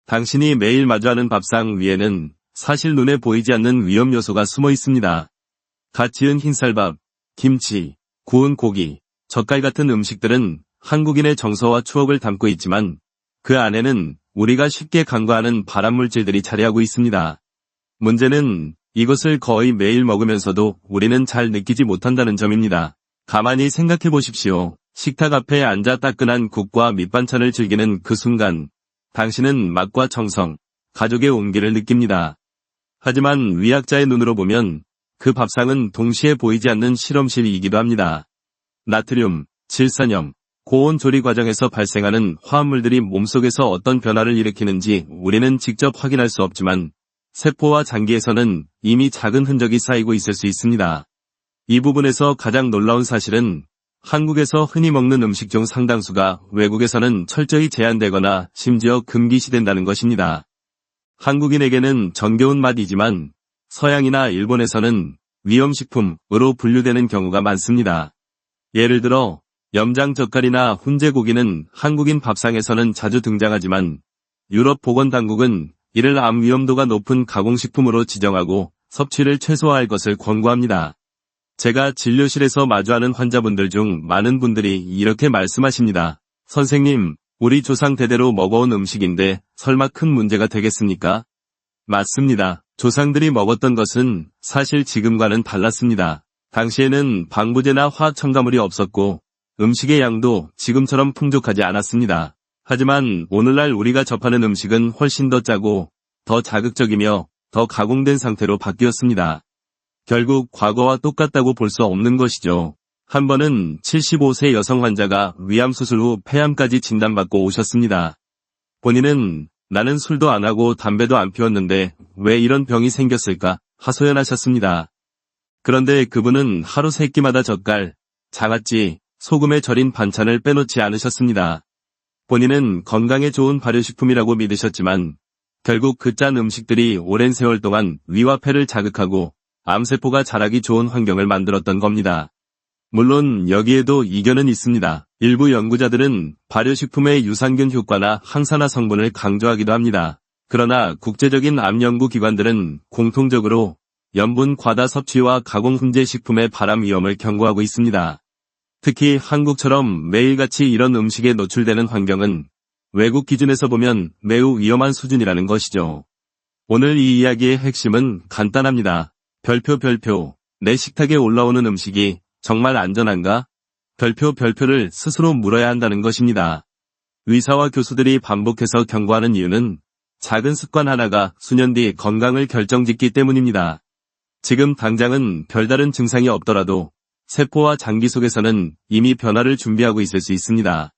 당신이 매일 마주하는 밥상 위에는 사실 눈에 보이지 않는 위험 요소가 숨어 있습니다. 갓 지은 흰쌀밥, 김치, 구운 고기, 젓갈 같은 음식들은 한국인의 정서와 추억을 담고 있지만 그 안에는 우리가 쉽게 간과하는 발암물질들이 자리하고 있습니다. 문제는 이것을 거의 매일 먹으면서도 우리는 잘 느끼지 못한다는 점입니다. 가만히 생각해 보십시오. 식탁 앞에 앉아 따끈한 국과 밑반찬을 즐기는 그 순간, 당신은 맛과 정성, 가족의 온기를 느낍니다. 하지만 의학자의 눈으로 보면 그 밥상은 동시에 보이지 않는 실험실이기도 합니다. 나트륨, 질산염, 고온 조리 과정에서 발생하는 화합물들이 몸속에서 어떤 변화를 일으키는지 우리는 직접 확인할 수 없지만 세포와 장기에서는 이미 작은 흔적이 쌓이고 있을 수 있습니다. 이 부분에서 가장 놀라운 사실은 한국에서 흔히 먹는 음식 중 상당수가 외국에서는 철저히 제한되거나 심지어 금기시된다는 것입니다. 한국인에게는 정겨운 맛이지만 서양이나 일본에서는 위험식품으로 분류되는 경우가 많습니다. 예를 들어 염장젓갈이나 훈제고기는 한국인 밥상에서는 자주 등장하지만 유럽 보건당국은 이를 암 위험도가 높은 가공식품으로 지정하고 섭취를 최소화할 것을 권고합니다. 제가 진료실에서 마주하는 환자분들 중 많은 분들이 이렇게 말씀하십니다. 선생님, 우리 조상 대대로 먹어온 음식인데 설마 큰 문제가 되겠습니까? 맞습니다. 조상들이 먹었던 것은 사실 지금과는 달랐습니다. 당시에는 방부제나 화학 첨가물이 없었고 음식의 양도 지금처럼 풍족하지 않았습니다. 하지만 오늘날 우리가 접하는 음식은 훨씬 더 짜고 더 자극적이며 더 가공된 상태로 바뀌었습니다. 결국 과거와 똑같다고 볼 수 없는 것이죠. 한 번은 75세 여성 환자가 위암 수술 후 폐암까지 진단받고 오셨습니다. 본인은 나는 술도 안 하고 담배도 안 피웠는데 왜 이런 병이 생겼을까 하소연하셨습니다. 그런데 그분은 하루 3끼마다 젓갈, 장아찌, 소금에 절인 반찬을 빼놓지 않으셨습니다. 본인은 건강에 좋은 발효식품이라고 믿으셨지만 결국 그 짠 음식들이 오랜 세월 동안 위와 폐를 자극하고 암세포가 자라기 좋은 환경을 만들었던 겁니다. 물론 여기에도 이견은 있습니다. 일부 연구자들은 발효식품의 유산균 효과나 항산화 성분을 강조하기도 합니다. 그러나 국제적인 암 연구 기관들은 공통적으로 염분 과다 섭취와 가공 훈제 식품의 발암 위험을 경고하고 있습니다. 특히 한국처럼 매일같이 이런 음식에 노출되는 환경은 외국 기준에서 보면 매우 위험한 수준이라는 것이죠. 오늘 이 이야기의 핵심은 간단합니다. 별표, 내 식탁에 올라오는 음식이 정말 안전한가? 별표를 스스로 물어야 한다는 것입니다. 의사와 교수들이 반복해서 경고하는 이유는 작은 습관 하나가 수년 뒤 건강을 결정짓기 때문입니다. 지금 당장은 별다른 증상이 없더라도 세포와 장기 속에서는 이미 변화를 준비하고 있을 수 있습니다.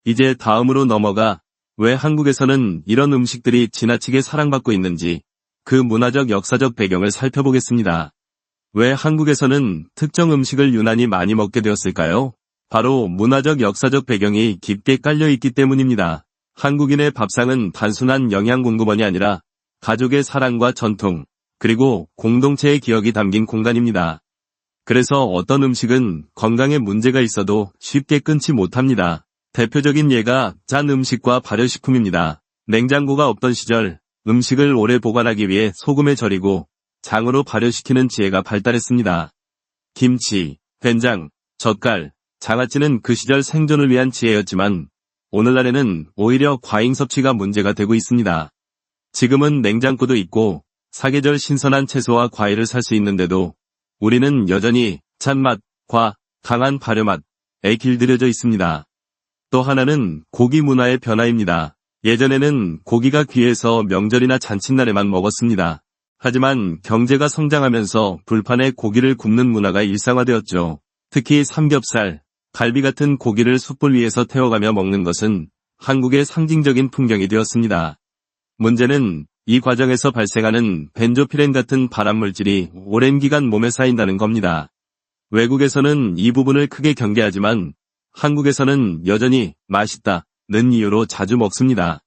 이제 다음으로 넘어가 왜 한국에서는 이런 음식들이 지나치게 사랑받고 있는지 그 문화적 역사적 배경을 살펴보겠습니다. 왜 한국에서는 특정 음식을 유난히 많이 먹게 되었을까요? 바로 문화적 역사적 배경이 깊게 깔려있기 때문입니다. 한국인의 밥상은 단순한 영양공급원이 아니라 가족의 사랑과 전통, 그리고 공동체의 기억이 담긴 공간입니다. 그래서 어떤 음식은 건강에 문제가 있어도 쉽게 끊지 못합니다. 대표적인 예가 짠 음식과 발효식품입니다. 냉장고가 없던 시절 음식을 오래 보관하기 위해 소금에 절이고 장으로 발효시키는 지혜가 발달했습니다. 김치, 된장, 젓갈, 장아찌는 그 시절 생존을 위한 지혜였지만 오늘날에는 오히려 과잉 섭취가 문제가 되고 있습니다. 지금은 냉장고도 있고 사계절 신선한 채소와 과일을 살 수 있는데도 우리는 여전히 짠맛과 강한 발효맛에 길들여져 있습니다. 또 하나는 고기 문화의 변화입니다. 예전에는 고기가 귀해서 명절이나 잔칫날에만 먹었습니다. 하지만 경제가 성장하면서 불판에 고기를 굽는 문화가 일상화되었죠. 특히 삼겹살, 갈비 같은 고기를 숯불 위에서 태워가며 먹는 것은 한국의 상징적인 풍경이 되었습니다. 문제는 이 과정에서 발생하는 벤조피렌 같은 발암물질이 오랜 기간 몸에 쌓인다는 겁니다. 외국에서는 이 부분을 크게 경계하지만 한국에서는 여전히 맛있다는 이유로 자주 먹습니다.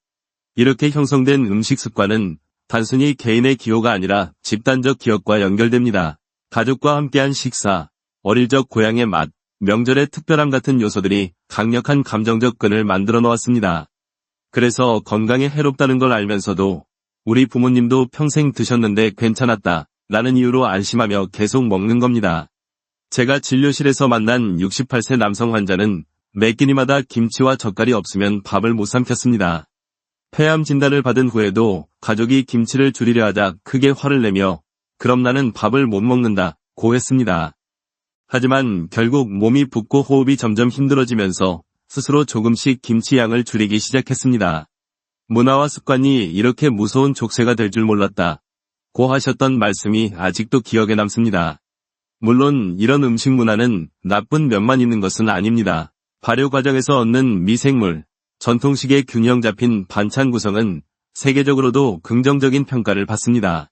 이렇게 형성된 음식 습관은 단순히 개인의 기호가 아니라 집단적 기억과 연결됩니다. 가족과 함께한 식사, 어릴 적 고향의 맛, 명절의 특별함 같은 요소들이 강력한 감정적 끈을 만들어 놓았습니다. 그래서 건강에 해롭다는 걸 알면서도 우리 부모님도 평생 드셨는데 괜찮았다 라는 이유로 안심하며 계속 먹는 겁니다. 제가 진료실에서 만난 68세 남성 환자는 매 끼니마다 김치와 젓갈이 없으면 밥을 못 삼켰습니다. 폐암 진단을 받은 후에도 가족이 김치를 줄이려 하자 크게 화를 내며 그럼 나는 밥을 못 먹는다고 했습니다. 하지만 결국 몸이 붓고 호흡이 점점 힘들어지면서 스스로 조금씩 김치 양을 줄이기 시작했습니다. 문화와 습관이 이렇게 무서운 족쇄가 될 줄 몰랐다고 하셨던 말씀이 아직도 기억에 남습니다. 물론 이런 음식 문화는 나쁜 면만 있는 것은 아닙니다. 발효 과정에서 얻는 미생물, 전통식의 균형 잡힌 반찬 구성은 세계적으로도 긍정적인 평가를 받습니다.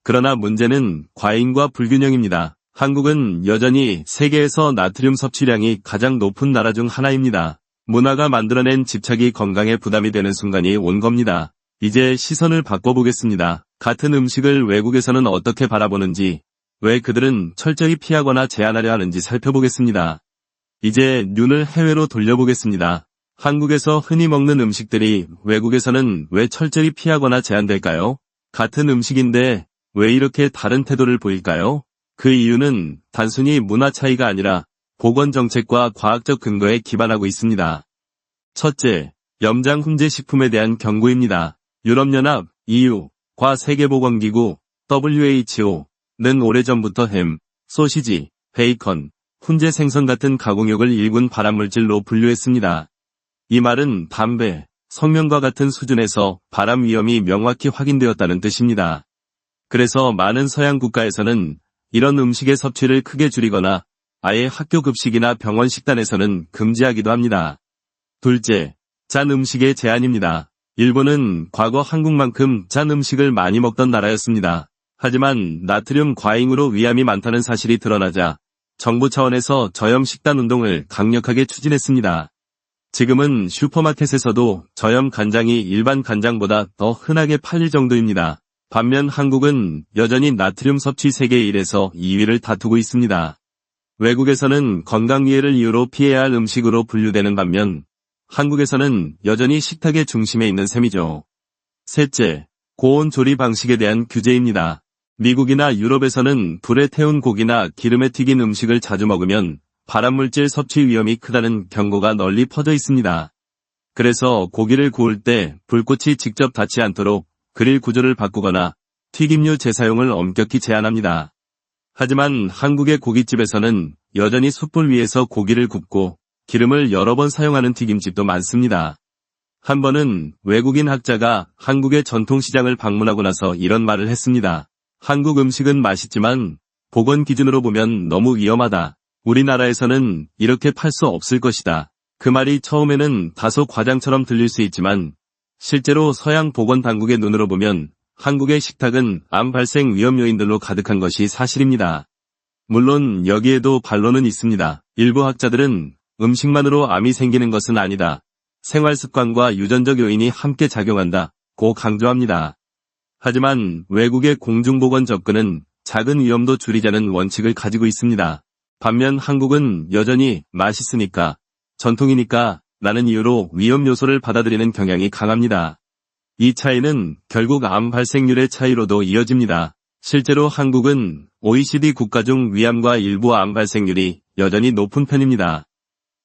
그러나 문제는 과잉과 불균형입니다. 한국은 여전히 세계에서 나트륨 섭취량이 가장 높은 나라 중 하나입니다. 문화가 만들어낸 집착이 건강에 부담이 되는 순간이 온 겁니다. 이제 시선을 바꿔보겠습니다. 같은 음식을 외국에서는 어떻게 바라보는지, 왜 그들은 철저히 피하거나 제한하려 하는지 살펴보겠습니다. 이제 눈을 해외로 돌려보겠습니다. 한국에서 흔히 먹는 음식들이 외국에서는 왜 철저히 피하거나 제한될까요? 같은 음식인데 왜 이렇게 다른 태도를 보일까요? 그 이유는 단순히 문화 차이가 아니라 보건정책과 과학적 근거에 기반하고 있습니다. 첫째, 염장 훈제 식품에 대한 경고입니다. 유럽연합, EU과 세계보건기구, WHO는 오래전부터 햄, 소시지, 베이컨, 훈제 생선 같은 가공육을 일군 발암물질로 분류했습니다. 이 말은 담배, 성명과 같은 수준에서 발암 위험이 명확히 확인되었다는 뜻입니다. 그래서 많은 서양 국가에서는 이런 음식의 섭취를 크게 줄이거나 아예 학교 급식이나 병원 식단에서는 금지하기도 합니다. 둘째, 짠 음식의 제한입니다. 일본은 과거 한국만큼 짠 음식을 많이 먹던 나라였습니다. 하지만 나트륨 과잉으로 위암이 많다는 사실이 드러나자 정부 차원에서 저염 식단 운동을 강력하게 추진했습니다. 지금은 슈퍼마켓에서도 저염 간장이 일반 간장보다 더 흔하게 팔릴 정도입니다. 반면 한국은 여전히 나트륨 섭취 세계 1에서 2위를 다투고 있습니다. 외국에서는 건강위해를 이유로 피해야 할 음식으로 분류되는 반면 한국에서는 여전히 식탁의 중심에 있는 셈이죠. 셋째, 고온 조리 방식에 대한 규제입니다. 미국이나 유럽에서는 불에 태운 고기나 기름에 튀긴 음식을 자주 먹으면 발암물질 섭취 위험이 크다는 경고가 널리 퍼져 있습니다. 그래서 고기를 구울 때 불꽃이 직접 닿지 않도록 그릴 구조를 바꾸거나 튀김류 재사용을 엄격히 제한합니다. 하지만 한국의 고깃집에서는 여전히 숯불 위에서 고기를 굽고 기름을 여러 번 사용하는 튀김집도 많습니다. 한 번은 외국인 학자가 한국의 전통시장을 방문하고 나서 이런 말을 했습니다. 한국 음식은 맛있지만 보건 기준으로 보면 너무 위험하다. 우리나라에서는 이렇게 팔 수 없을 것이다. 그 말이 처음에는 다소 과장처럼 들릴 수 있지만 실제로 서양 보건당국의 눈으로 보면 한국의 식탁은 암 발생 위험 요인들로 가득한 것이 사실입니다. 물론 여기에도 반론은 있습니다. 일부 학자들은 음식만으로 암이 생기는 것은 아니다. 생활습관과 유전적 요인이 함께 작용한다고 강조합니다. 하지만 외국의 공중보건 접근은 작은 위험도 줄이자는 원칙을 가지고 있습니다. 반면 한국은 여전히 맛있으니까, 전통이니까 라는 이유로 위험 요소를 받아들이는 경향이 강합니다. 이 차이는 결국 암 발생률의 차이로도 이어집니다. 실제로 한국은 OECD 국가 중 위암과 일부 암 발생률이 여전히 높은 편입니다.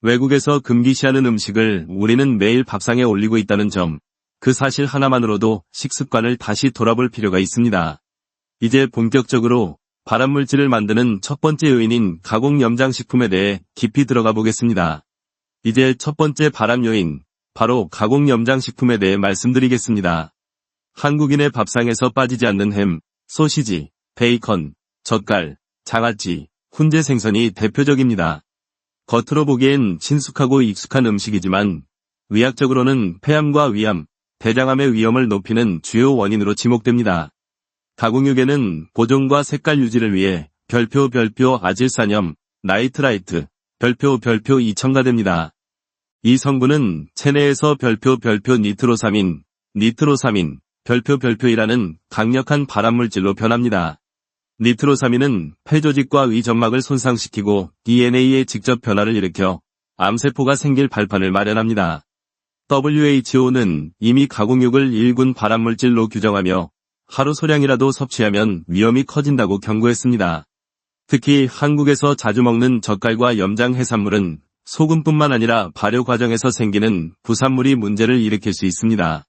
외국에서 금기시하는 음식을 우리는 매일 밥상에 올리고 있다는 점, 그 사실 하나만으로도 식습관을 다시 돌아볼 필요가 있습니다. 이제 본격적으로 발암물질을 만드는 첫 번째 요인인 가공 염장식품에 대해 깊이 들어가 보겠습니다. 이제 첫 번째 발암 요인, 바로 가공 염장식품에 대해 말씀드리겠습니다. 한국인의 밥상에서 빠지지 않는 햄, 소시지, 베이컨, 젓갈, 장아찌, 훈제 생선이 대표적입니다. 겉으로 보기엔 친숙하고 익숙한 음식이지만 의학적으로는 폐암과 위암, 대장암의 위험을 높이는 주요 원인으로 지목됩니다. 가공육에는 보존과 색깔 유지를 위해 별표 아질산염, 나이트라이트, 별표 첨가됩니다. 이 성분은 체내에서 별표 니트로사민, 별표이라는 강력한 발암물질로 변합니다. 니트로사민은 폐조직과 위점막을 손상시키고 DNA에 직접 변화를 일으켜 암세포가 생길 발판을 마련합니다. WHO는 이미 가공육을 1군 발암물질로 규정하며 하루 소량이라도 섭취하면 위험이 커진다고 경고했습니다. 특히 한국에서 자주 먹는 젓갈과 염장 해산물은 소금뿐만 아니라 발효 과정에서 생기는 부산물이 문제를 일으킬 수 있습니다.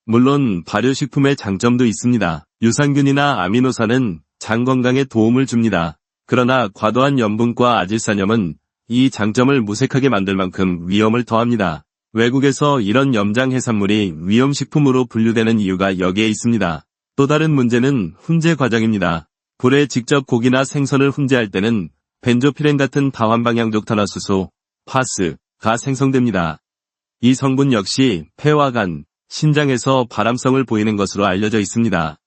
물론 발효식품의 장점도 있습니다. 유산균이나 아미노산은 장 건강에 도움을 줍니다. 그러나 과도한 염분과 아질산염은 이 장점을 무색하게 만들 만큼 위험을 더합니다. 외국에서 이런 염장 해산물이 위험식품으로 분류되는 이유가 여기에 있습니다. 또 다른 문제는 훈제 과정입니다. 불에 직접 고기나 생선을 훈제할 때는 벤조피렌 같은 다환방향족 탄화수소, 파스가 생성됩니다. 이 성분 역시 폐와 간, 신장에서 발암성을 보이는 것으로 알려져 있습니다.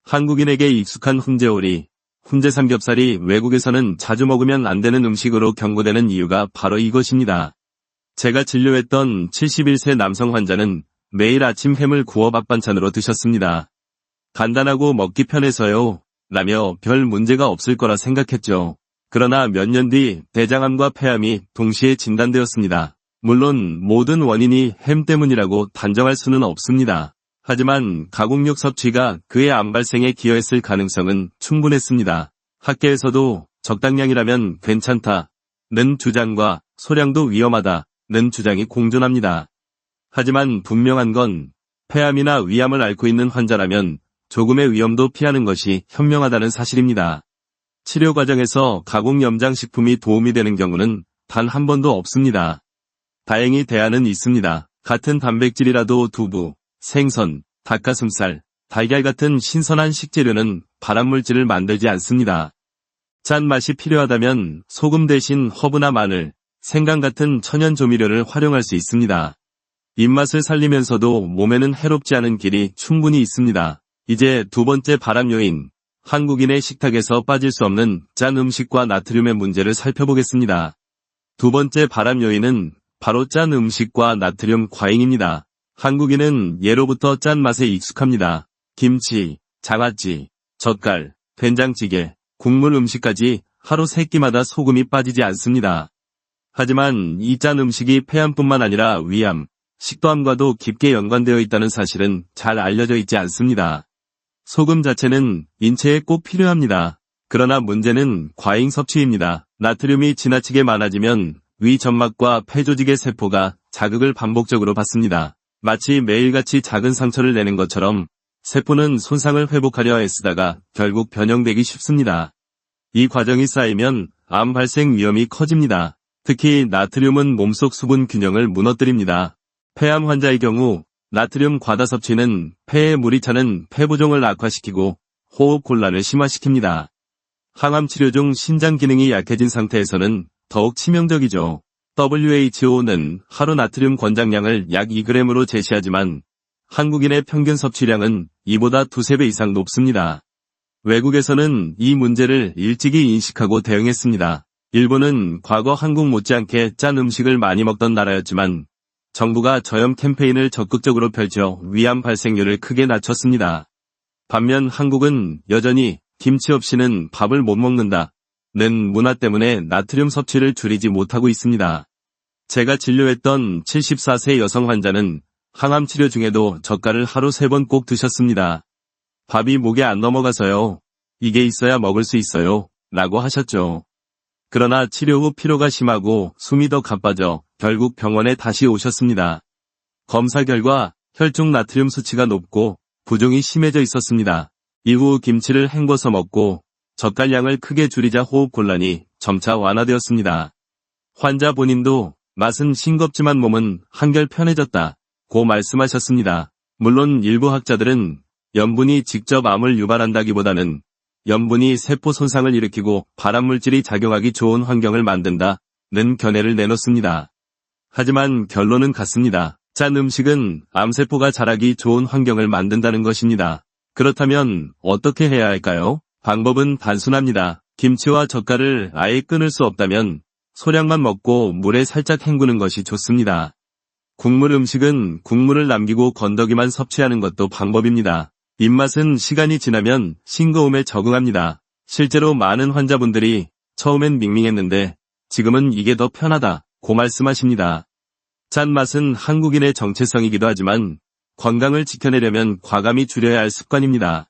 한국인에게 익숙한 훈제오리, 훈제 삼겹살이 외국에서는 자주 먹으면 안 되는 음식으로 경고되는 이유가 바로 이것입니다. 제가 진료했던 71세 남성 환자는 매일 아침 햄을 구워 밥 반찬으로 드셨습니다. 간단하고 먹기 편해서요 라며 별 문제가 없을 거라 생각했죠. 그러나 몇 년 뒤 대장암과 폐암이 동시에 진단되었습니다. 물론 모든 원인이 햄 때문이라고 단정할 수는 없습니다. 하지만 가공육 섭취가 그의 암 발생에 기여했을 가능성은 충분했습니다. 학계에서도 적당량이라면 괜찮다는 주장과 소량도 위험하다는 주장이 공존합니다. 하지만 분명한 건 폐암이나 위암을 앓고 있는 환자라면 조금의 위험도 피하는 것이 현명하다는 사실입니다. 치료 과정에서 가공 염장식품이 도움이 되는 경우는 단 한 번도 없습니다. 다행히 대안은 있습니다. 같은 단백질이라도 두부, 생선, 닭가슴살, 달걀 같은 신선한 식재료는 발암물질을 만들지 않습니다. 짠맛이 필요하다면 소금 대신 허브나 마늘, 생강 같은 천연 조미료를 활용할 수 있습니다. 입맛을 살리면서도 몸에는 해롭지 않은 길이 충분히 있습니다. 이제 두 번째 발암 요인, 한국인의 식탁에서 빠질 수 없는 짠 음식과 나트륨의 문제를 살펴보겠습니다. 두 번째 발암 요인은 바로 짠 음식과 나트륨 과잉입니다. 한국인은 예로부터 짠 맛에 익숙합니다. 김치, 장아찌, 젓갈, 된장찌개, 국물 음식까지 하루 3끼마다 소금이 빠지지 않습니다. 하지만 이 짠 음식이 폐암뿐만 아니라 위암, 식도암과도 깊게 연관되어 있다는 사실은 잘 알려져 있지 않습니다. 소금 자체는 인체에 꼭 필요합니다. 그러나 문제는 과잉 섭취입니다. 나트륨이 지나치게 많아지면 위 점막과 폐 조직의 세포가 자극을 반복적으로 받습니다. 마치 매일같이 작은 상처를 내는 것처럼 세포는 손상을 회복하려 애쓰다가 결국 변형되기 쉽습니다. 이 과정이 쌓이면 암 발생 위험이 커집니다. 특히 나트륨은 몸속 수분 균형을 무너뜨립니다. 폐암 환자의 경우 나트륨 과다 섭취는 폐에 물이 차는 폐부종을 악화시키고 호흡 곤란을 심화시킵니다. 항암 치료 중 신장 기능이 약해진 상태에서는 더욱 치명적이죠. WHO는 하루 나트륨 권장량을 약 2g으로 제시하지만 한국인의 평균 섭취량은 이보다 2~3배 이상 높습니다. 외국에서는 이 문제를 일찍이 인식하고 대응했습니다. 일본은 과거 한국 못지않게 짠 음식을 많이 먹던 나라였지만 정부가 저염 캠페인을 적극적으로 펼쳐 위암 발생률을 크게 낮췄습니다. 반면 한국은 여전히 김치 없이는 밥을 못 먹는다 는 문화 때문에 나트륨 섭취를 줄이지 못하고 있습니다. 제가 진료했던 74세 여성 환자는 항암 치료 중에도 젓갈을 하루 3번 꼭 드셨습니다. 밥이 목에 안 넘어가서요. 이게 있어야 먹을 수 있어요. 라고 하셨죠. 그러나 치료 후 피로가 심하고 숨이 더 가빠져 결국 병원에 다시 오셨습니다. 검사 결과 혈중 나트륨 수치가 높고 부종이 심해져 있었습니다. 이후 김치를 헹궈서 먹고 젓갈량을 크게 줄이자 호흡 곤란이 점차 완화되었습니다. 환자 본인도 맛은 싱겁지만 몸은 한결 편해졌다고 말씀하셨습니다. 물론 일부 학자들은 염분이 직접 암을 유발한다기보다는 염분이 세포 손상을 일으키고 발암물질이 작용하기 좋은 환경을 만든다는 견해를 내놓습니다. 하지만 결론은 같습니다. 짠 음식은 암세포가 자라기 좋은 환경을 만든다는 것입니다. 그렇다면 어떻게 해야 할까요? 방법은 단순합니다. 김치와 젓갈을 아예 끊을 수 없다면 소량만 먹고 물에 살짝 헹구는 것이 좋습니다. 국물 음식은 국물을 남기고 건더기만 섭취하는 것도 방법입니다. 입맛은 시간이 지나면 싱거움에 적응합니다. 실제로 많은 환자분들이 처음엔 밍밍했는데 지금은 이게 더 편하다고 말씀하십니다. 짠맛은 한국인의 정체성이기도 하지만 건강을 지켜내려면 과감히 줄여야 할 습관입니다.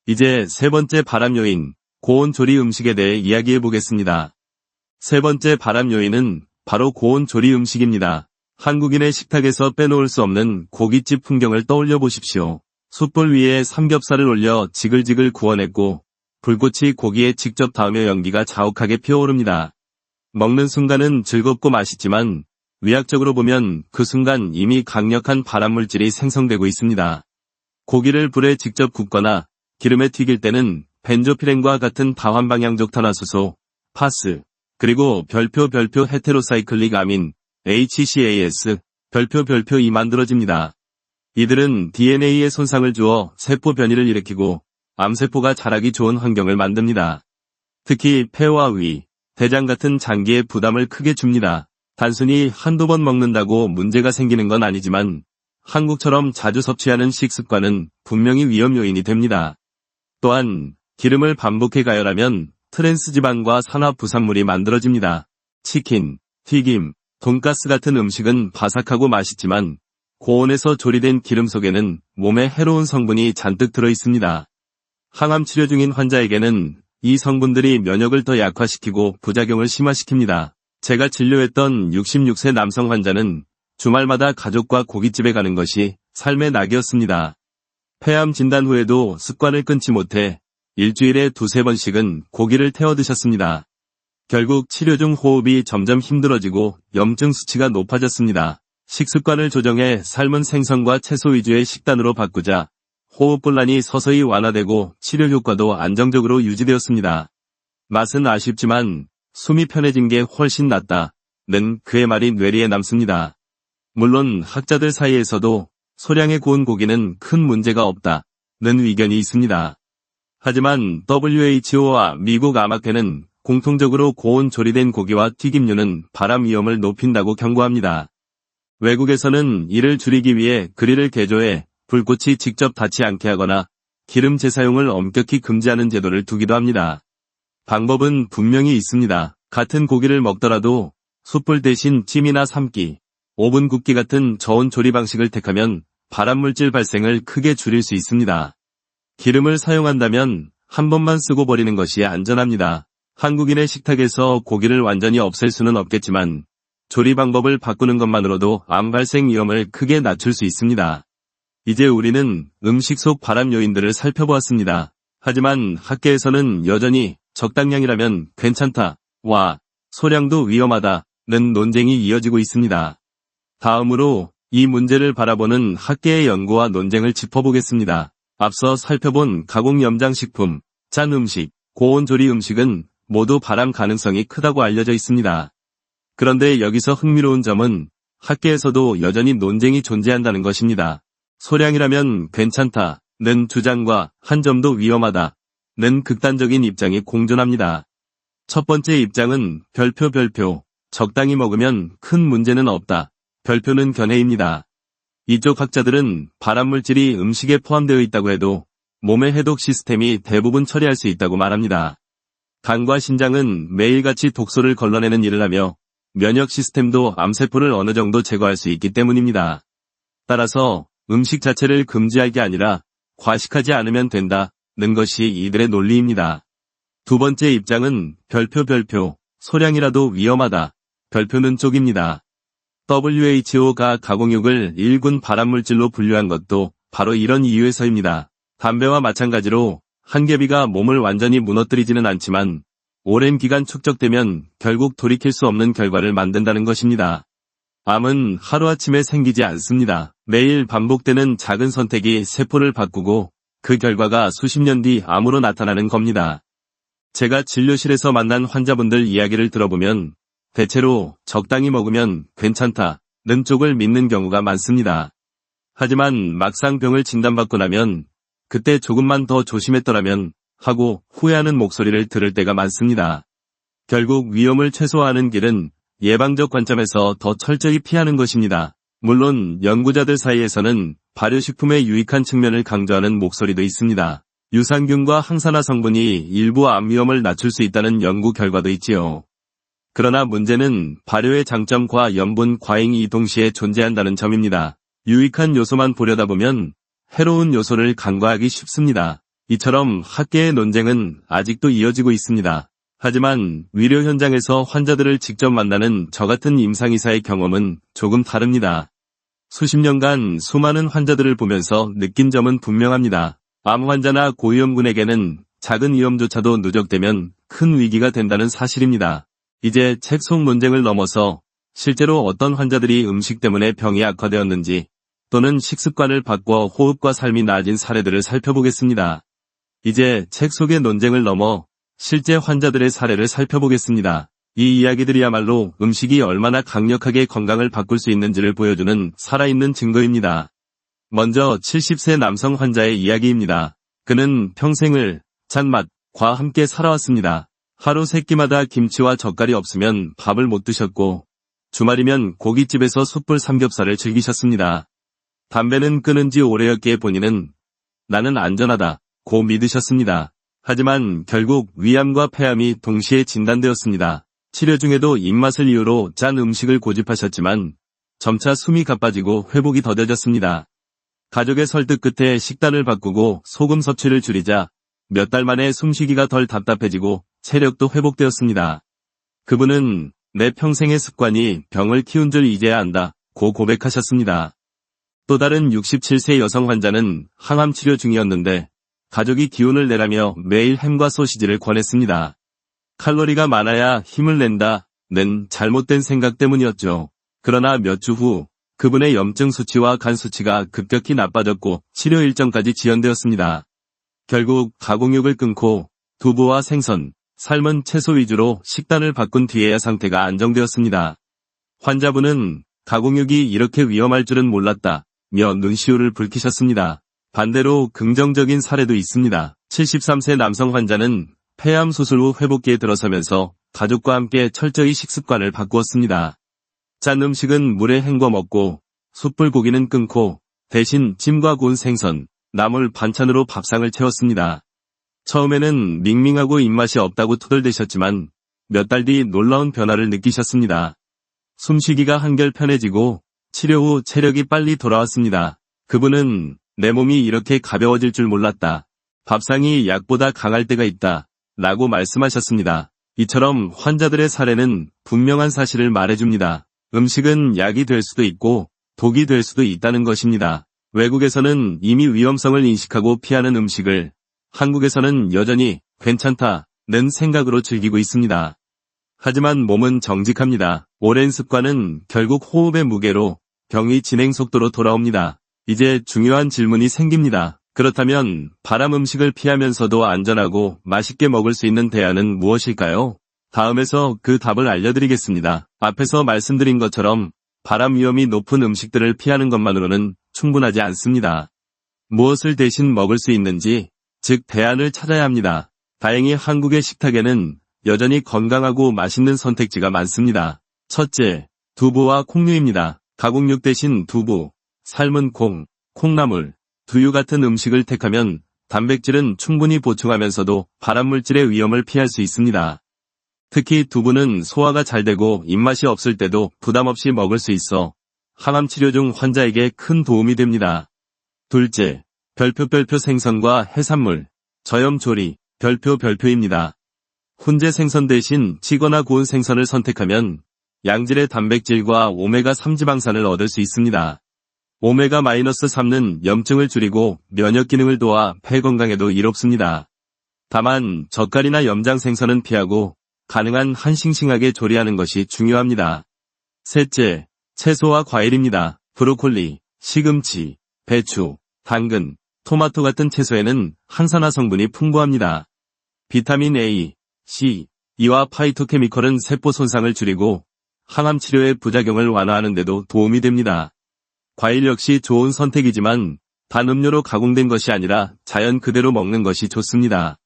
이제 세 번째 발암 요인, 고온 조리 음식에 대해 이야기해 보겠습니다. 세 번째 발암 요인은 바로 고온 조리 음식입니다. 한국인의 식탁에서 빼놓을 수 없는 고깃집 풍경을 떠올려 보십시오. 숯불 위에 삼겹살을 올려 지글지글 구워냈고 불꽃이 고기에 직접 닿으며 연기가 자욱하게 피어오릅니다. 먹는 순간은 즐겁고 맛있지만 의학적으로 보면 그 순간 이미 강력한 발암물질이 생성되고 있습니다. 고기를 불에 직접 굽거나 기름에 튀길 때는 벤조피렌과 같은 다환방향적 탄화수소, 파스, 그리고 별표 헤테로사이클릭 아민, HCAS, 별표이 만들어집니다. 이들은 DNA에 손상을 주어 세포 변이를 일으키고 암세포가 자라기 좋은 환경을 만듭니다. 특히 폐와 위, 대장 같은 장기에 부담을 크게 줍니다. 단순히 한두 번 먹는다고 문제가 생기는 건 아니지만 한국처럼 자주 섭취하는 식습관은 분명히 위험 요인이 됩니다. 또한 기름을 반복해 가열하면 트랜스지방과 산화부산물이 만들어집니다. 치킨, 튀김, 돈가스 같은 음식은 바삭하고 맛있지만 고온에서 조리된 기름 속에는 몸에 해로운 성분이 잔뜩 들어 있습니다. 항암 치료 중인 환자에게는 이 성분들이 면역을 더 약화시키고 부작용을 심화시킵니다. 제가 진료했던 66세 남성 환자는 주말마다 가족과 고깃집에 가는 것이 삶의 낙이었습니다. 폐암 진단 후에도 습관을 끊지 못해 일주일에 2-3번씩은 고기를 태워 드셨습니다. 결국 치료 중 호흡이 점점 힘들어지고 염증 수치가 높아졌습니다. 식습관을 조정해 삶은 생선과 채소 위주의 식단으로 바꾸자 호흡곤란이 서서히 완화되고 치료 효과도 안정적으로 유지되었습니다. 맛은 아쉽지만 숨이 편해진 게 훨씬 낫다는 그의 말이 뇌리에 남습니다. 물론 학자들 사이에서도 소량의 구운 고기는 큰 문제가 없다는 의견이 있습니다. 하지만 WHO와 미국 암학회는 공통적으로 고온 조리된 고기와 튀김류는 발암 위험을 높인다고 경고합니다. 외국에서는 이를 줄이기 위해 그릴을 개조해 불꽃이 직접 닿지 않게 하거나 기름 재사용을 엄격히 금지하는 제도를 두기도 합니다. 방법은 분명히 있습니다. 같은 고기를 먹더라도 숯불 대신 찜이나 삶기, 오븐 굽기 같은 저온 조리 방식을 택하면 발암물질 발생을 크게 줄일 수 있습니다. 기름을 사용한다면 한 번만 쓰고 버리는 것이 안전합니다. 한국인의 식탁에서 고기를 완전히 없앨 수는 없겠지만 조리 방법을 바꾸는 것만으로도 암 발생 위험을 크게 낮출 수 있습니다. 이제 우리는 음식 속 발암 요인들을 살펴보았습니다. 하지만 학계에서는 여전히 적당량이라면 괜찮다와 소량도 위험하다는 논쟁이 이어지고 있습니다. 다음으로 이 문제를 바라보는 학계의 연구와 논쟁을 짚어보겠습니다. 앞서 살펴본 가공 염장식품, 짠 음식, 고온 조리 음식은 모두 발암 가능성이 크다고 알려져 있습니다. 그런데 여기서 흥미로운 점은 학계에서도 여전히 논쟁이 존재한다는 것입니다. 소량이라면 괜찮다는 주장과 한 점도 위험하다는 극단적인 입장이 공존합니다. 첫 번째 입장은 별표 적당히 먹으면 큰 문제는 없다. 별표는 견해입니다. 이쪽 학자들은 발암물질이 음식에 포함되어 있다고 해도 몸의 해독 시스템이 대부분 처리할 수 있다고 말합니다. 간과 신장은 매일같이 독소를 걸러내는 일을 하며 면역 시스템도 암세포를 어느 정도 제거할 수 있기 때문입니다. 따라서 음식 자체를 금지할 게 아니라 과식하지 않으면 된다는 것이 이들의 논리입니다. 두 번째 입장은 별표 소량이라도 위험하다. 별표는 쪽입니다. WHO가 가공육을 1군 발암물질로 분류한 것도 바로 이런 이유에서입니다. 담배와 마찬가지로 한개비가 몸을 완전히 무너뜨리지는 않지만 오랜 기간 축적되면 결국 돌이킬 수 없는 결과를 만든다는 것입니다. 암은 하루아침에 생기지 않습니다. 매일 반복되는 작은 선택이 세포를 바꾸고 그 결과가 수십 년 뒤 암으로 나타나는 겁니다. 제가 진료실에서 만난 환자분들 이야기를 들어보면 대체로 적당히 먹으면 괜찮다는 쪽을 믿는 경우가 많습니다. 하지만 막상 병을 진단받고 나면 그때 조금만 더 조심했더라면 하고 후회하는 목소리를 들을 때가 많습니다. 결국 위험을 최소화하는 길은 예방적 관점에서 더 철저히 피하는 것입니다. 물론 연구자들 사이에서는 발효식품의 유익한 측면을 강조하는 목소리도 있습니다. 유산균과 항산화 성분이 일부 암 위험을 낮출 수 있다는 연구 결과도 있지요. 그러나 문제는 발효의 장점과 염분 과잉이 동시에 존재한다는 점입니다. 유익한 요소만 보려다 보면 해로운 요소를 간과하기 쉽습니다. 이처럼 학계의 논쟁은 아직도 이어지고 있습니다. 하지만 의료 현장에서 환자들을 직접 만나는 저 같은 임상의사의 경험은 조금 다릅니다. 수십 년간 수많은 환자들을 보면서 느낀 점은 분명합니다. 암 환자나 고위험군에게는 작은 위험조차도 누적되면 큰 위기가 된다는 사실입니다. 이제 책 속 논쟁을 넘어서 실제로 어떤 환자들이 음식 때문에 병이 악화되었는지 또는 식습관을 바꿔 호흡과 삶이 나아진 사례들을 살펴보겠습니다. 이제 책 속의 논쟁을 넘어 실제 환자들의 사례를 살펴보겠습니다. 이 이야기들이야말로 음식이 얼마나 강력하게 건강을 바꿀 수 있는지를 보여주는 살아있는 증거입니다. 먼저 70세 남성 환자의 이야기입니다. 그는 평생을 짠맛과 함께 살아왔습니다. 하루 3끼마다 김치와 젓갈이 없으면 밥을 못 드셨고 주말이면 고깃집에서 숯불 삼겹살을 즐기셨습니다. 담배는 끊은 지 오래였기에 본인은 나는 안전하다고 믿으셨습니다. 하지만 결국 위암과 폐암이 동시에 진단되었습니다. 치료 중에도 입맛을 이유로 짠 음식을 고집하셨지만 점차 숨이 가빠지고 회복이 더뎌졌습니다. 가족의 설득 끝에 식단을 바꾸고 소금 섭취를 줄이자 몇 달 만에 숨쉬기가 덜 답답해지고 체력도 회복되었습니다. 그분은 내 평생의 습관이 병을 키운 줄 이제야 안다고 고백하셨습니다. 또 다른 67세 여성 환자는 항암 치료 중이었는데 가족이 기운을 내라며 매일 햄과 소시지를 권했습니다. 칼로리가 많아야 힘을 낸다는 잘못된 생각 때문이었죠. 그러나 몇 주 후 그분의 염증 수치와 간 수치가 급격히 나빠졌고 치료 일정까지 지연되었습니다. 결국 가공육을 끊고 두부와 생선, 삶은 채소 위주로 식단을 바꾼 뒤에야 상태가 안정되었습니다. 환자분은 가공육이 이렇게 위험할 줄은 몰랐다며 눈시울을 붉히셨습니다. 반대로 긍정적인 사례도 있습니다. 73세 남성 환자는 폐암 수술 후 회복기에 들어서면서 가족과 함께 철저히 식습관을 바꾸었습니다. 짠 음식은 물에 헹궈 먹고 숯불 고기는 끊고 대신 찜과 구운 생선, 나물 반찬으로 밥상을 채웠습니다. 처음에는 밍밍하고 입맛이 없다고 투덜대셨지만 몇 달 뒤 놀라운 변화를 느끼셨습니다. 숨쉬기가 한결 편해지고 치료 후 체력이 빨리 돌아왔습니다. 그분은 내 몸이 이렇게 가벼워질 줄 몰랐다. 밥상이 약보다 강할 때가 있다. 라고 말씀하셨습니다. 이처럼 환자들의 사례는 분명한 사실을 말해줍니다. 음식은 약이 될 수도 있고 독이 될 수도 있다는 것입니다. 외국에서는 이미 위험성을 인식하고 피하는 음식을 한국에서는 여전히 괜찮다는 생각으로 즐기고 있습니다. 하지만 몸은 정직합니다. 오랜 습관은 결국 호흡의 무게로 병이 진행 속도로 돌아옵니다. 이제 중요한 질문이 생깁니다. 그렇다면 발암 음식을 피하면서도 안전하고 맛있게 먹을 수 있는 대안은 무엇일까요? 다음에서 그 답을 알려드리겠습니다. 앞에서 말씀드린 것처럼 발암 위험이 높은 음식들을 피하는 것만으로는 충분하지 않습니다. 무엇을 대신 먹을 수 있는지, 즉 대안을 찾아야 합니다. 다행히 한국의 식탁에는 여전히 건강하고 맛있는 선택지가 많습니다. 첫째, 두부와 콩류입니다. 가공육 대신 두부, 삶은 콩, 콩나물, 두유 같은 음식을 택하면 단백질은 충분히 보충하면서도 발암물질의 위험을 피할 수 있습니다. 특히 두부는 소화가 잘 되고 입맛이 없을 때도 부담 없이 먹을 수 있어 항암 치료 중 환자에게 큰 도움이 됩니다. 둘째, 별표 생선과 해산물, 저염조리, 별표입니다. 훈제 생선 대신 찌거나 구운 생선을 선택하면 양질의 단백질과 오메가3 지방산을 얻을 수 있습니다. 오메가-3는 염증을 줄이고 면역 기능을 도와 폐 건강에도 이롭습니다. 다만 젓갈이나 염장 생선은 피하고 가능한 한 싱싱하게 조리하는 것이 중요합니다. 셋째, 채소와 과일입니다. 브로콜리, 시금치, 배추, 당근, 토마토 같은 채소에는 항산화 성분이 풍부합니다. 비타민 A, C, E와 파이토케미컬은 세포 손상을 줄이고 항암 치료의 부작용을 완화하는 데도 도움이 됩니다. 과일 역시 좋은 선택이지만 단 음료로 가공된 것이 아니라 자연 그대로 먹는 것이 좋습니다.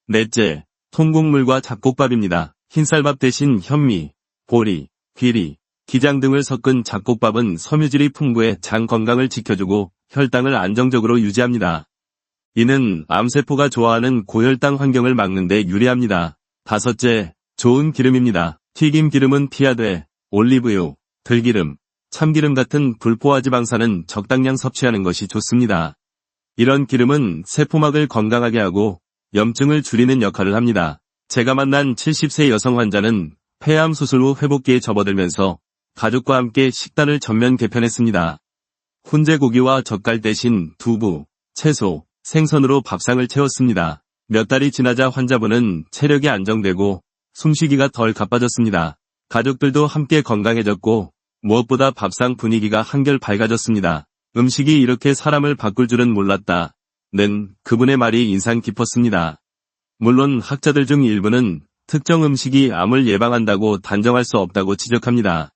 넷째, 통곡물과 잡곡밥입니다. 흰쌀밥 대신 현미, 보리, 귀리, 기장 등을 섞은 잡곡밥은 섬유질이 풍부해 장 건강을 지켜주고 혈당을 안정적으로 유지합니다. 이는 암세포가 좋아하는 고혈당 환경을 막는 데 유리합니다. 다섯째, 좋은 기름입니다. 튀김 기름은 피하되 올리브유, 들기름, 참기름 같은 불포화 지방산은 적당량 섭취하는 것이 좋습니다. 이런 기름은 세포막을 건강하게 하고 염증을 줄이는 역할을 합니다. 제가 만난 70세 여성 환자는 폐암 수술 후 회복기에 접어들면서 가족과 함께 식단을 전면 개편했습니다. 훈제 고기와 젓갈 대신 두부, 채소, 생선으로 밥상을 채웠습니다. 몇 달이 지나자 환자분은 체력이 안정되고 숨쉬기가 덜 가빠졌습니다. 가족들도 함께 건강해졌고 무엇보다 밥상 분위기가 한결 밝아졌습니다. 음식이 이렇게 사람을 바꿀 줄은 몰랐다. 는 그분의 말이 인상 깊었습니다. 물론 학자들 중 일부는 특정 음식이 암을 예방한다고 단정할 수 없다고 지적합니다.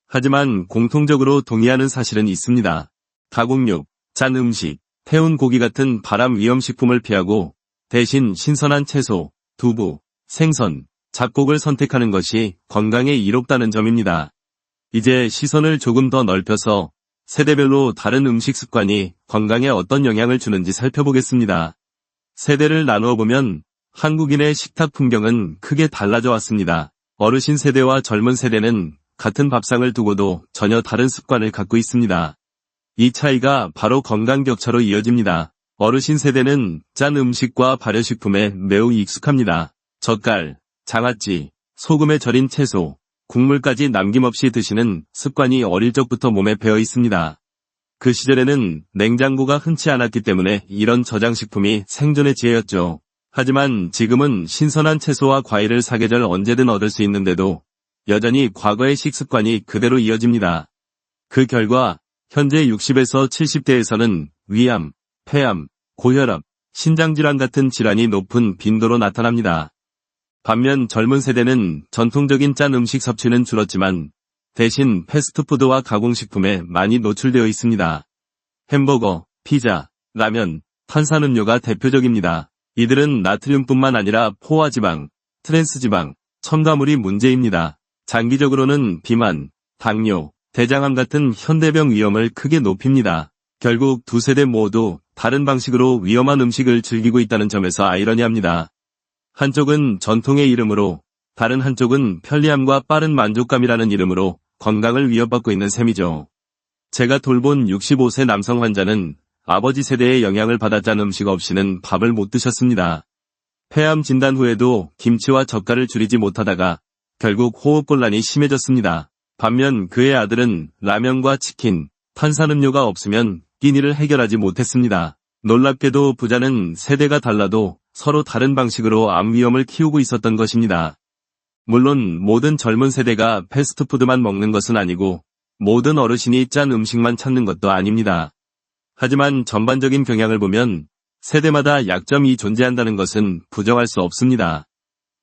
하지만 공통적으로 동의하는 사실은 있습니다. 가공육, 짠 음식, 태운 고기 같은 발암 위험식품을 피하고 대신 신선한 채소, 두부, 생선, 잡곡을 선택하는 것이 건강에 이롭다는 점입니다. 이제 시선을 조금 더 넓혀서 세대별로 다른 음식 습관이 건강에 어떤 영향을 주는지 살펴보겠습니다. 세대를 나누어 보면 한국인의 식탁 풍경은 크게 달라져 왔습니다. 어르신 세대와 젊은 세대는 같은 밥상을 두고도 전혀 다른 습관을 갖고 있습니다. 이 차이가 바로 건강 격차로 이어집니다. 어르신 세대는 짠 음식과 발효식품에 매우 익숙합니다. 젓갈, 장아찌, 소금에 절인 채소, 국물까지 남김없이 드시는 습관이 어릴 적부터 몸에 배어 있습니다. 그 시절에는 냉장고가 흔치 않았기 때문에 이런 저장식품이 생존의 지혜였죠. 하지만 지금은 신선한 채소와 과일을 사계절 언제든 얻을 수 있는데도 여전히 과거의 식습관이 그대로 이어집니다. 그 결과 현재 60에서 70대에서는 위암, 폐암, 고혈압, 신장질환 같은 질환이 높은 빈도로 나타납니다. 반면 젊은 세대는 전통적인 짠 음식 섭취는 줄었지만 대신 패스트푸드와 가공식품에 많이 노출되어 있습니다. 햄버거, 피자, 라면, 탄산음료가 대표적입니다. 이들은 나트륨뿐만 아니라 포화지방, 트랜스지방, 첨가물이 문제입니다. 장기적으로는 비만, 당뇨, 대장암 같은 현대병 위험을 크게 높입니다. 결국 두 세대 모두 다른 방식으로 위험한 음식을 즐기고 있다는 점에서 아이러니합니다. 한쪽은 전통의 이름으로, 다른 한쪽은 편리함과 빠른 만족감이라는 이름으로 건강을 위협받고 있는 셈이죠. 제가 돌본 65세 남성 환자는 아버지 세대의 영향을 받아 짠 음식 없이는 밥을 못 드셨습니다. 폐암 진단 후에도 김치와 젓갈을 줄이지 못하다가 결국 호흡곤란이 심해졌습니다. 반면 그의 아들은 라면과 치킨, 탄산음료가 없으면 끼니를 해결하지 못했습니다. 놀랍게도 부자는 세대가 달라도 서로 다른 방식으로 암 위험을 키우고 있었던 것입니다. 물론 모든 젊은 세대가 패스트푸드만 먹는 것은 아니고 모든 어르신이 짠 음식만 찾는 것도 아닙니다. 하지만 전반적인 경향을 보면 세대마다 약점이 존재한다는 것은 부정할 수 없습니다.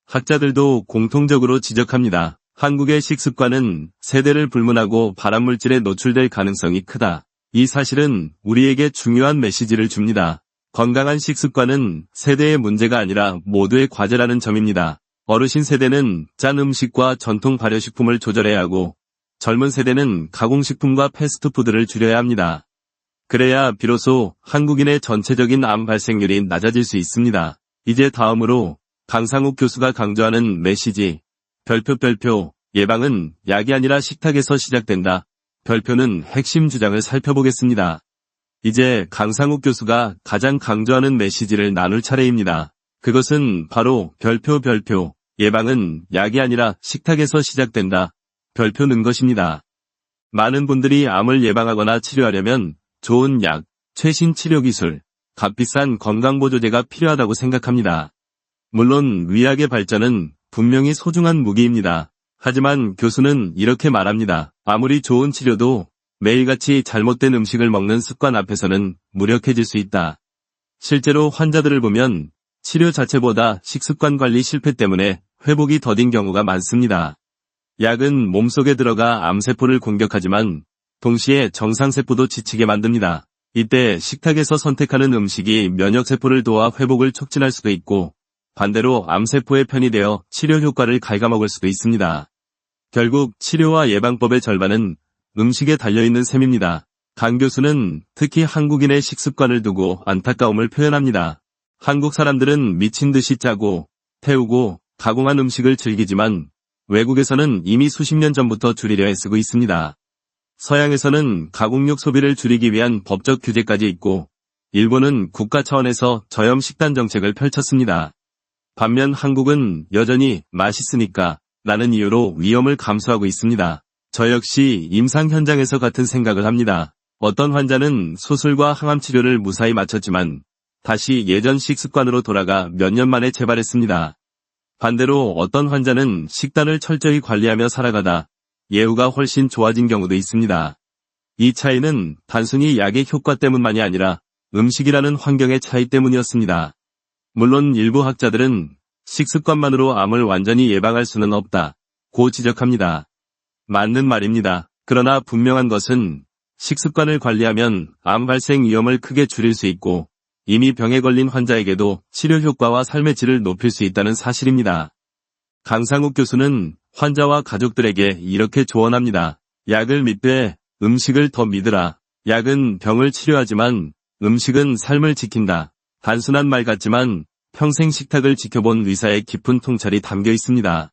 학자들도 공통적으로 지적합니다. 한국의 식습관은 세대를 불문하고 발암물질에 노출될 가능성이 크다. 이 사실은 우리에게 중요한 메시지를 줍니다. 건강한 식습관은 세대의 문제가 아니라 모두의 과제라는 점입니다. 어르신 세대는 짠 음식과 전통 발효식품을 조절해야 하고 젊은 세대는 가공식품과 패스트푸드를 줄여야 합니다. 그래야 비로소 한국인의 전체적인 암 발생률이 낮아질 수 있습니다. 이제 다음으로 강상욱 교수가 강조하는 메시지, 별표, 예방은 약이 아니라 식탁에서 시작된다. 별표는 핵심 주장을 살펴보겠습니다. 이제 강상욱 교수가 가장 강조하는 메시지를 나눌 차례입니다. 그것은 바로 별표, 예방은 약이 아니라 식탁에서 시작된다. 별표는 것입니다. 많은 분들이 암을 예방하거나 치료하려면 좋은 약, 최신 치료기술, 값비싼 건강보조제가 필요하다고 생각합니다. 물론 의학의 발전은 분명히 소중한 무기입니다. 하지만 교수는 이렇게 말합니다. 아무리 좋은 치료도 매일같이 잘못된 음식을 먹는 습관 앞에서는 무력해질 수 있다. 실제로 환자들을 보면 치료 자체보다 식습관 관리 실패 때문에 회복이 더딘 경우가 많습니다. 약은 몸속에 들어가 암세포를 공격하지만 동시에 정상세포도 지치게 만듭니다. 이때 식탁에서 선택하는 음식이 면역세포를 도와 회복을 촉진할 수도 있고 반대로 암세포의 편이 되어 치료 효과를 갉아먹을 수도 있습니다. 결국 치료와 예방법의 절반은 음식에 달려있는 셈입니다. 강 교수는 특히 한국인의 식습관을 두고 안타까움을 표현합니다. 한국 사람들은 미친 듯이 짜고 태우고 가공한 음식을 즐기지만 외국에서는 이미 수십 년 전부터 줄이려 애쓰고 있습니다. 서양에서는 가공육 소비를 줄이기 위한 법적 규제까지 있고, 일본은 국가 차원에서 저염 식단 정책을 펼쳤습니다. 반면 한국은 여전히 맛있으니까 라는 이유로 위험을 감수하고 있습니다. 저 역시 임상 현장에서 같은 생각을 합니다. 어떤 환자는 수술과 항암 치료를 무사히 마쳤지만 다시 예전 식습관으로 돌아가 몇 년 만에 재발했습니다. 반대로 어떤 환자는 식단을 철저히 관리하며 살아가다 예후가 훨씬 좋아진 경우도 있습니다. 이 차이는 단순히 약의 효과 때문만이 아니라 음식이라는 환경의 차이 때문이었습니다. 물론 일부 학자들은 식습관만으로 암을 완전히 예방할 수는 없다고 지적합니다. 맞는 말입니다. 그러나 분명한 것은 식습관을 관리하면 암 발생 위험을 크게 줄일 수 있고 이미 병에 걸린 환자에게도 치료 효과와 삶의 질을 높일 수 있다는 사실입니다. 강상욱 교수는 환자와 가족들에게 이렇게 조언합니다. 약을 믿되 음식을 더 믿으라. 약은 병을 치료하지만 음식은 삶을 지킨다. 단순한 말 같지만 평생 식탁을 지켜본 의사의 깊은 통찰이 담겨 있습니다.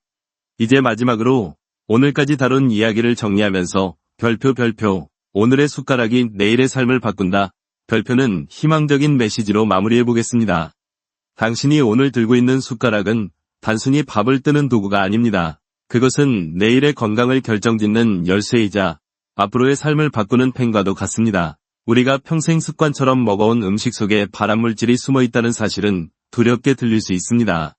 이제 마지막으로 오늘까지 다룬 이야기를 정리하면서 별표 오늘의 숟가락이 내일의 삶을 바꾼다. 별표는 희망적인 메시지로 마무리해보겠습니다. 당신이 오늘 들고 있는 숟가락은 단순히 밥을 뜨는 도구가 아닙니다. 그것은 내일의 건강을 결정짓는 열쇠이자 앞으로의 삶을 바꾸는 펜과도 같습니다. 우리가 평생 습관처럼 먹어온 음식 속에 발암물질이 숨어 있다는 사실은 두렵게 들릴 수 있습니다.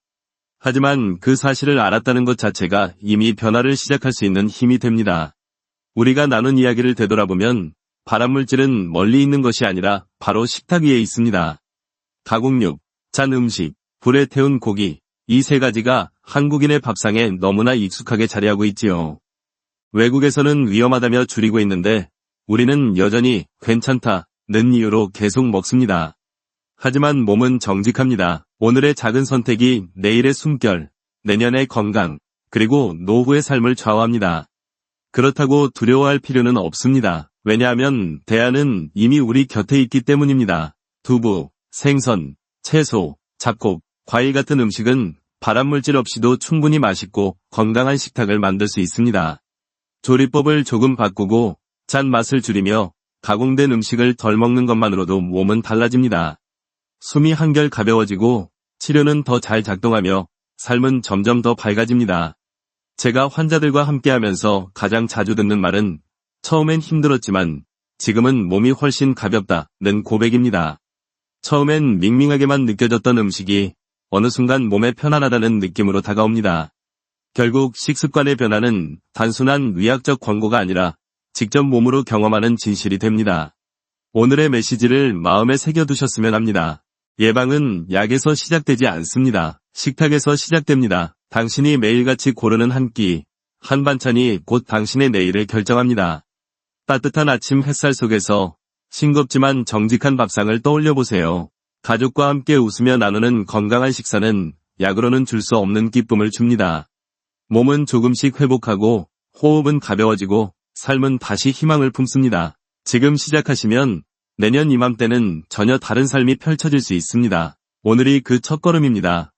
하지만 그 사실을 알았다는 것 자체가 이미 변화를 시작할 수 있는 힘이 됩니다. 우리가 나눈 이야기를 되돌아보면 발암물질은 멀리 있는 것이 아니라 바로 식탁 위에 있습니다. 가공육, 짠 음식, 불에 태운 고기, 이 세 가지가 한국인의 밥상에 너무나 익숙하게 자리하고 있지요. 외국에서는 위험하다며 줄이고 있는데 우리는 여전히 괜찮다는 이유로 계속 먹습니다. 하지만 몸은 정직합니다. 오늘의 작은 선택이 내일의 숨결, 내년의 건강, 그리고 노후의 삶을 좌우합니다. 그렇다고 두려워할 필요는 없습니다. 왜냐하면 대안은 이미 우리 곁에 있기 때문입니다. 두부, 생선, 채소, 잡곡, 과일 같은 음식은 발암물질 없이도 충분히 맛있고 건강한 식탁을 만들 수 있습니다. 조리법을 조금 바꾸고 짠 맛을 줄이며 가공된 음식을 덜 먹는 것만으로도 몸은 달라집니다. 숨이 한결 가벼워지고 치료는 더 잘 작동하며 삶은 점점 더 밝아집니다. 제가 환자들과 함께하면서 가장 자주 듣는 말은 처음엔 힘들었지만 지금은 몸이 훨씬 가볍다는 고백입니다. 처음엔 밍밍하게만 느껴졌던 음식이 어느 순간 몸에 편안하다는 느낌으로 다가옵니다. 결국 식습관의 변화는 단순한 의학적 권고가 아니라 직접 몸으로 경험하는 진실이 됩니다. 오늘의 메시지를 마음에 새겨두셨으면 합니다. 예방은 약에서 시작되지 않습니다. 식탁에서 시작됩니다. 당신이 매일같이 고르는 한 끼, 한 반찬이 곧 당신의 내일을 결정합니다. 따뜻한 아침 햇살 속에서 싱겁지만 정직한 밥상을 떠올려보세요. 가족과 함께 웃으며 나누는 건강한 식사는 약으로는 줄 수 없는 기쁨을 줍니다. 몸은 조금씩 회복하고 호흡은 가벼워지고 삶은 다시 희망을 품습니다. 지금 시작하시면 내년 이맘때는 전혀 다른 삶이 펼쳐질 수 있습니다. 오늘이 그 첫걸음입니다.